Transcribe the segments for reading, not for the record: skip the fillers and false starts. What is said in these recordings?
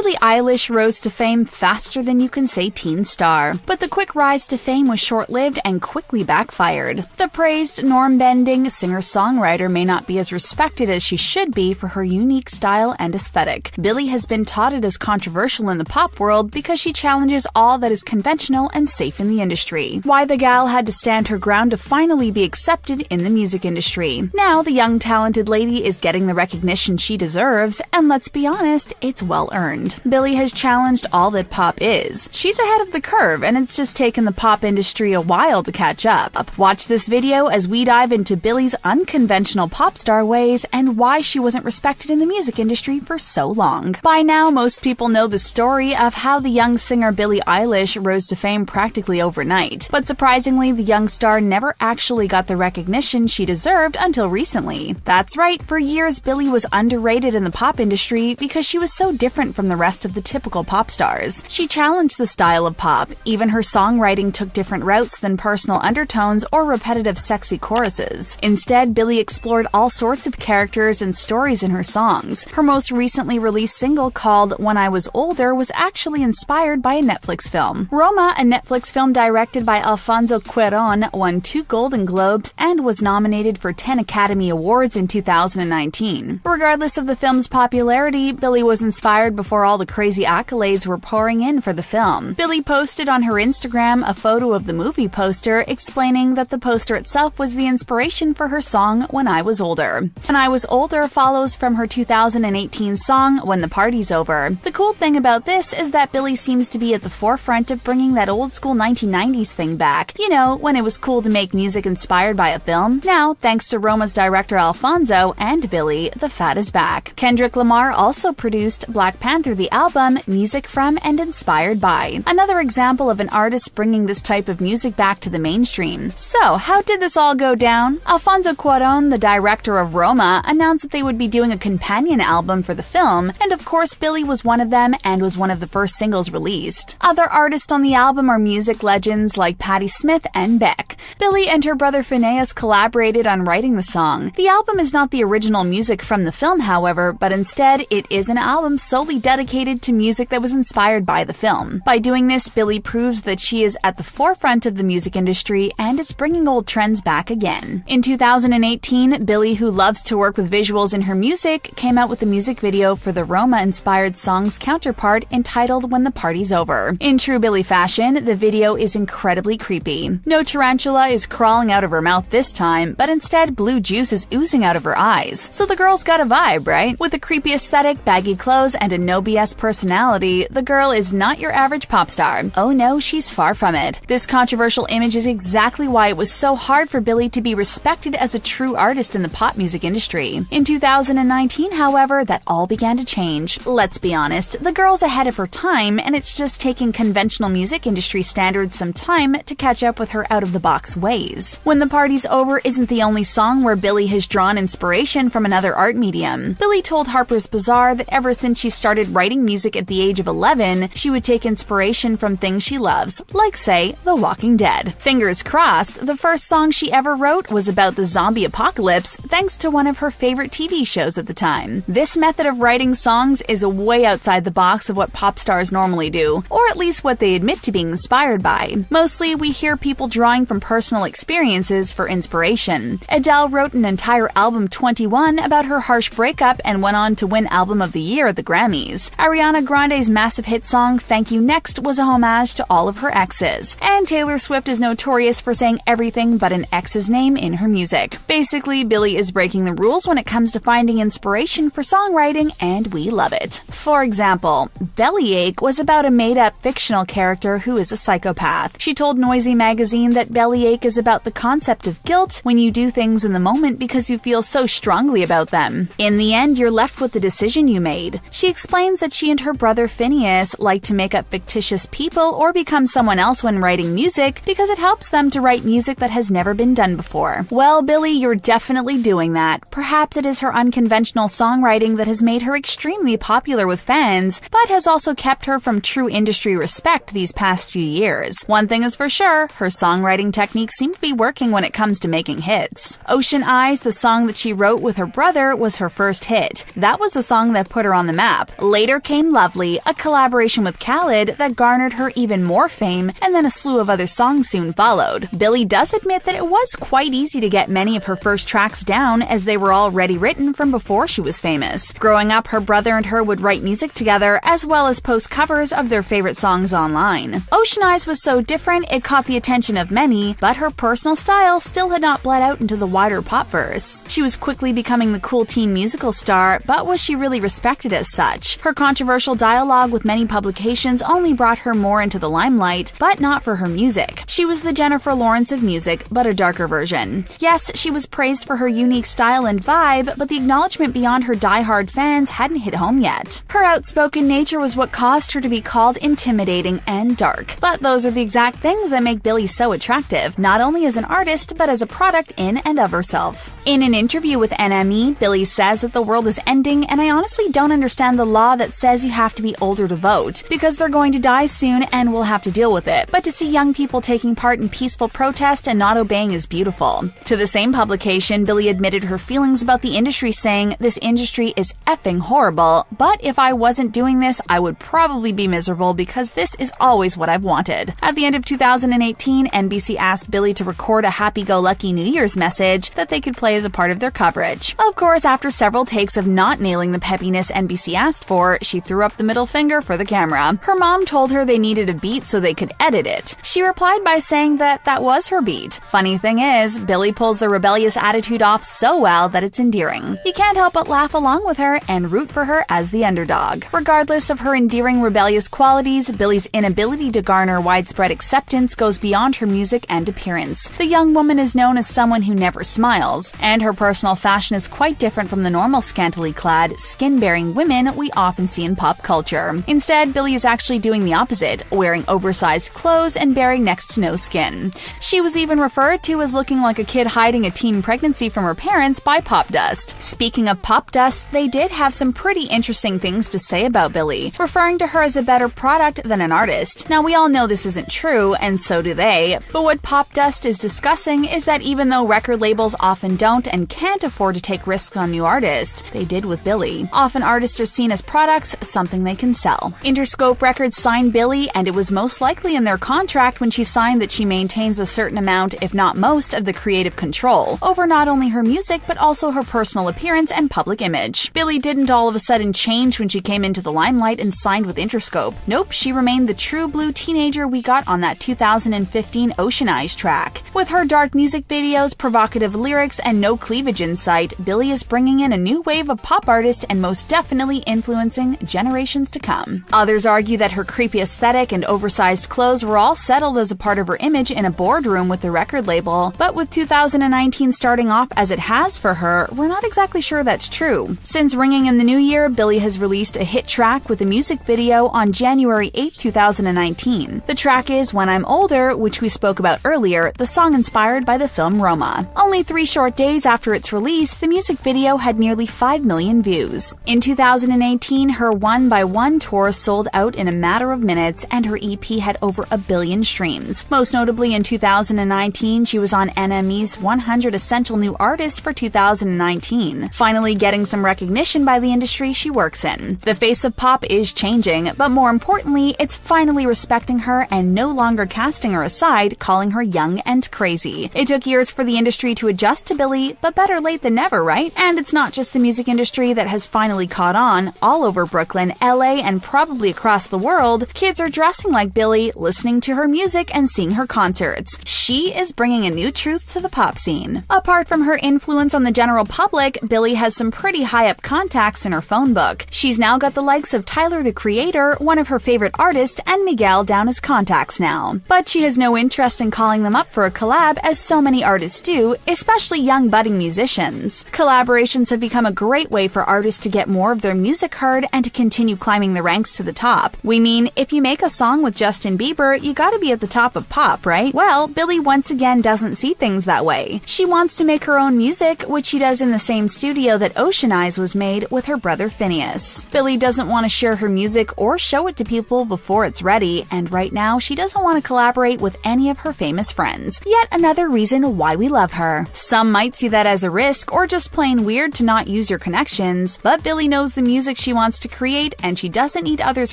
Billie Eilish rose to fame faster than you can say teen star, but the quick rise to fame was short-lived and quickly backfired. The praised, norm-bending singer-songwriter may not be as respected as she should be for her unique style and aesthetic. Billie has been touted as controversial in the pop world because she challenges all that is conventional and safe in the industry. Why the gal had to stand her ground to finally be accepted in the music industry. Now, the young talented lady is getting the recognition she deserves, and let's be honest, it's well-earned. Billie has challenged all that pop is. She's ahead of the curve, and it's just taken the pop industry a while to catch up. Watch this video as we dive into Billie's unconventional pop star ways and why she wasn't respected in the music industry for so long. By now, most people know the story of how the young singer Billie Eilish rose to fame practically overnight. But surprisingly, the young star never actually got the recognition she deserved until recently. That's right, for years Billie was underrated in the pop industry because she was so different from the rest of the typical pop stars. She challenged the style of pop. Even her songwriting took different routes than personal undertones or repetitive sexy choruses. Instead, Billie explored all sorts of characters and stories in her songs. Her most recently released single called When I Was Older was actually inspired by a Netflix film. Roma, a Netflix film directed by Alfonso Cuarón, won 2 Golden Globes and was nominated for 10 Academy Awards in 2019. Regardless of the film's popularity, Billie was inspired before all the crazy accolades were pouring in for the film. Billie posted on her Instagram a photo of the movie poster, explaining that the poster itself was the inspiration for her song When I Was Older. When I Was Older follows from her 2018 song When the Party's Over. The cool thing about this is that Billie seems to be at the forefront of bringing that old school 1990s thing back. You know, when it was cool to make music inspired by a film. Now, thanks to Roma's director Alfonso and Billie, the fad is back. Kendrick Lamar also produced Black Panther the album, music from and inspired by. Another example of an artist bringing this type of music back to the mainstream. So, how did this all go down? Alfonso Cuarón, the director of Roma, announced that they would be doing a companion album for the film, and of course Billie was one of them and was one of the first singles released. Other artists on the album are music legends like Patti Smith and Beck. Billie and her brother Phineas collaborated on writing the song. The album is not the original music from the film, however, but instead it is an album solely dedicated to music that was inspired by the film. By doing this, Billie proves that she is at the forefront of the music industry and is bringing old trends back again. In 2018, Billie, who loves to work with visuals in her music, came out with a music video for the Roma-inspired song's counterpart entitled When the Party's Over. In true Billie fashion, the video is incredibly creepy. No tarantula is crawling out of her mouth this time, but instead blue juice is oozing out of her eyes. So the girl's got a vibe, right? With a creepy aesthetic, baggy clothes, and a no BS personality, the girl is not your average pop star. Oh no, she's far from it. This controversial image is exactly why it was so hard for Billie to be respected as a true artist in the pop music industry. In 2019, however, that all began to change. Let's be honest, the girl's ahead of her time, and it's just taking conventional music industry standards some time to catch up with her out-of-the-box ways. When the Party's Over isn't the only song where Billie has drawn inspiration from another art medium. Billie told Harper's Bazaar that ever since she started writing music at the age of 11, she would take inspiration from things she loves, like, say, The Walking Dead. Fingers crossed, the first song she ever wrote was about the zombie apocalypse, thanks to one of her favorite TV shows at the time. This method of writing songs is way outside the box of what pop stars normally do, or at least what they admit to being inspired by. Mostly, we hear people drawing from personal experiences for inspiration. Adele wrote an entire album 21 about her harsh breakup and went on to win Album of the Year at the Grammys. Ariana Grande's massive hit song Thank You Next was a homage to all of her exes. And Taylor Swift is notorious for saying everything but an ex's name in her music. Basically, Billie is breaking the rules when it comes to finding inspiration for songwriting, and we love it. For example, Bellyache was about a made-up fictional character who is a psychopath. She told Noisy magazine that Bellyache is about the concept of guilt when you do things in the moment because you feel so strongly about them. In the end, you're left with the decision you made. She explains that she and her brother Phineas like to make up fictitious people or become someone else when writing music because it helps them to write music that has never been done before. Well, Billie, you're definitely doing that. Perhaps it is her unconventional songwriting that has made her extremely popular with fans, but has also kept her from true industry respect these past few years. One thing is for sure, her songwriting techniques seem to be working when it comes to making hits. Ocean Eyes, the song that she wrote with her brother, was her first hit. That was the song that put her on the map. Later Later came Lovely, a collaboration with Khaled that garnered her even more fame, and then a slew of other songs soon followed. Billie does admit that it was quite easy to get many of her first tracks down, as they were already written from before she was famous. Growing up, her brother and her would write music together, as well as post covers of their favorite songs online. Ocean Eyes was so different it caught the attention of many, but her personal style still had not bled out into the wider popverse. She was quickly becoming the cool teen musical star, but was she really respected as such? Her controversial dialogue with many publications only brought her more into the limelight, but not for her music. She was the Jennifer Lawrence of music, but a darker version. Yes, she was praised for her unique style and vibe, but the acknowledgement beyond her die-hard fans hadn't hit home yet. Her outspoken nature was what caused her to be called intimidating and dark. But those are the exact things that make Billie so attractive, not only as an artist, but as a product in and of herself. In an interview with NME, Billie says that the world is ending, and I honestly don't understand the law that says you have to be older to vote, because they're going to die soon and we'll have to deal with it. But to see young people taking part in peaceful protest and not obeying is beautiful. To the same publication, Billie admitted her feelings about the industry, saying, "This industry is effing horrible, but if I wasn't doing this, I would probably be miserable because this is always what I've wanted." At the end of 2018, NBC asked Billie to record a happy-go-lucky New Year's message that they could play as a part of their coverage. Of course, after several takes of not nailing the peppiness NBC asked for, she threw up the middle finger for the camera. Her mom told her they needed a beat so they could edit it. She replied by saying that that was her beat. Funny thing is, Billie pulls the rebellious attitude off so well that it's endearing. You can't help but laugh along with her and root for her as the underdog. Regardless of her endearing rebellious qualities, Billie's inability to garner widespread acceptance goes beyond her music and appearance. The young woman is known as someone who never smiles, and her personal fashion is quite different from the normal scantily clad, skin-bearing women we often see in pop culture. Instead, Billie is actually doing the opposite, wearing oversized clothes and bearing next to no skin. She was even referred to as looking like a kid hiding a teen pregnancy from her parents by Pop Dust. Speaking of Pop Dust, they did have some pretty interesting things to say about Billie, referring to her as a better product than an artist. Now, we all know this isn't true, and so do they, but what Pop Dust is discussing is that even though record labels often don't and can't afford to take risks on new artists, they did with Billie. Often artists are seen as products, something they can sell. Interscope Records signed Billie, and it was most likely in their contract when she signed that she maintains a certain amount, if not most, of the creative control over not only her music but also her personal appearance and public image. Billie didn't all of a sudden change when she came into the limelight and signed with Interscope. Nope, she remained the true blue teenager we got on that 2015 Ocean Eyes track. With her dark music videos, provocative lyrics, and no cleavage in sight, Billie is bringing in a new wave of pop artists and most definitely influencing generations to come. Others argue that her creepy aesthetic and oversized clothes were all settled as a part of her image in a boardroom with the record label, but with 2019 starting off as it has for her, we're not exactly sure that's true. Since ringing in the new year, Billie has released a hit track with a music video on January 8, 2019. The track is When I'm Older, which we spoke about earlier, the song inspired by the film Roma. Only 3 short days after its release, the music video had nearly 5 million views. In 2018, her One by One tour sold out in a matter of minutes, and her EP had over 1 billion streams. Most notably, in 2019, she was on NME's 100 Essential New Artists for 2019, finally getting some recognition by the industry she works in. The face of pop is changing, but more importantly, it's finally respecting her and no longer casting her aside, calling her young and crazy. It took years for the industry to adjust to Billie, but better late than never, right? And it's not just the music industry that has finally caught on. All over Brooklyn, LA, and probably across the world, kids are dressing like Billie, listening to her music, and seeing her concerts. She is bringing a new truth to the pop scene. Apart from her influence on the general public, Billie has some pretty high-up contacts in her phone book. She's now got the likes of Tyler the Creator, one of her favorite artists, and Miguel down as contacts now. But she has no interest in calling them up for a collab, as so many artists do, especially young budding musicians. Collaborations have become a great way for artists to get more of their music heard and to continue climbing the ranks to the top. We mean, if you make a song with Justin Bieber, you gotta be at the top of pop, right? Well, Billie once again doesn't see things that way. She wants to make her own music, which she does in the same studio that Ocean Eyes was made with her brother Phineas. Billie doesn't want to share her music or show it to people before it's ready, and right now she doesn't want to collaborate with any of her famous friends. Yet another reason why we love her. Some might see that as a risk or just plain weird to not use your connections, but Billie knows the music she wants wants to create, and she doesn't need others'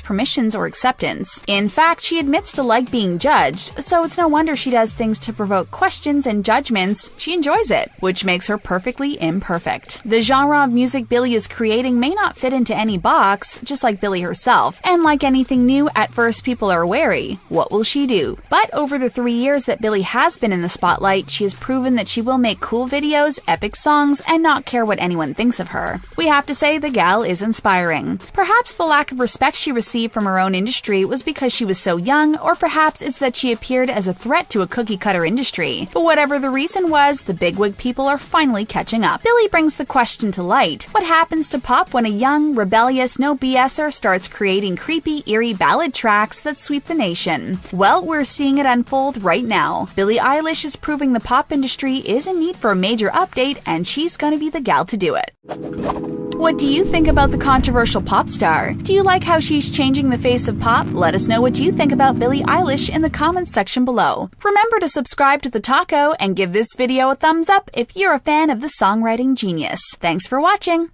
permissions or acceptance. In fact, she admits to like being judged, so it's no wonder she does things to provoke questions and judgments. She enjoys it, which makes her perfectly imperfect. The genre of music Billie is creating may not fit into any box, just like Billie herself, and like anything new, at first people are wary. What will she do? But over the 3 years that Billie has been in the spotlight, she has proven that she will make cool videos, epic songs, and not care what anyone thinks of her. We have to say the gal is inspiring. Perhaps the lack of respect she received from her own industry was because she was so young, or perhaps it's that she appeared as a threat to a cookie-cutter industry. But whatever the reason was, the bigwig people are finally catching up. Billie brings the question to light. What happens to pop when a young, rebellious, no BSer starts creating creepy, eerie ballad tracks that sweep the nation? Well, we're seeing it unfold right now. Billie Eilish is proving the pop industry is in need for a major update, and she's gonna be the gal to do it. What do you think about the controversial pop star? Do you like how she's changing the face of pop? Let us know what you think about Billie Eilish in the comments section below. Remember to subscribe to TheTalko and give this video a thumbs up if you're a fan of the songwriting genius. Thanks for watching!